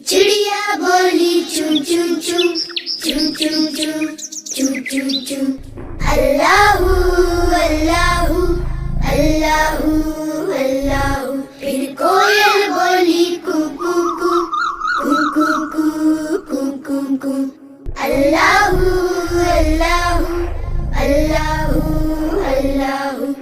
चिड़िया बोली चूं चूं चूं चूं चूं चूं चूं चूं चूं। अल्लाहू अल्लाहू अल्लाहू अल्लाहू। फिर कोयल बोली कू कू कू कू कू कू कू कू कू। अल्लाहू अल्लाहू अल्लाहू अल्लाहू।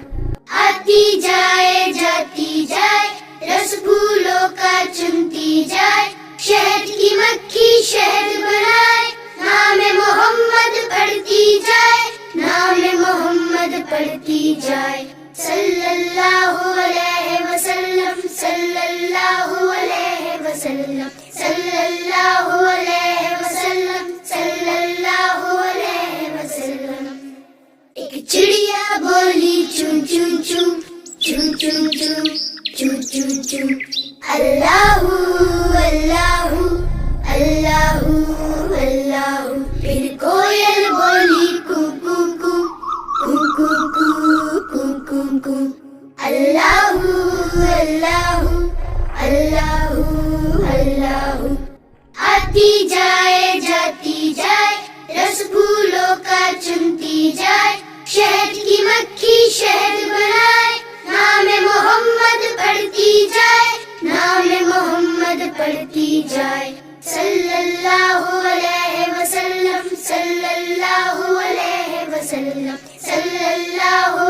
आती जाए जाती जाए रस फूलों का चुनती जाए। शहद की मक्खी शहद बनाए। नाम मोहम्मद पढ़ती जाए। नाम मोहम्मद पढ़ती जाए। सल्लल्लाहु अलैहि वसल्लम सल्लल्लाहु अलैहि वसल्लम सल्लल्लाहु अलैहि वसल्लम सल्लल्लाहु अलैहि वसल्लम। एक चिड़िया बोली चूं चूं चूं चूं चूं चूं चूं चूं चूं। अल्लाहू अल्लाहू अल्लाहू अल्लाहू। फिर कोयल बोली कू कू कू कू कू कू कू कू कू। अल्लाहू अल्लाहू अल्लाहू अल्लाहू। आती जाए जाती जाए रस फूलों का चुनती जाए। शहद की मक्खी शहद बनाए। नाम मोहम्मद पढ़ती जाए। नाम मोहम्मद पढ़ती जाए। सल्लल्लाहु अलैहि वसल्लम सल्लल्लाहु अलैहि वसल्लम सल्लल्लाहु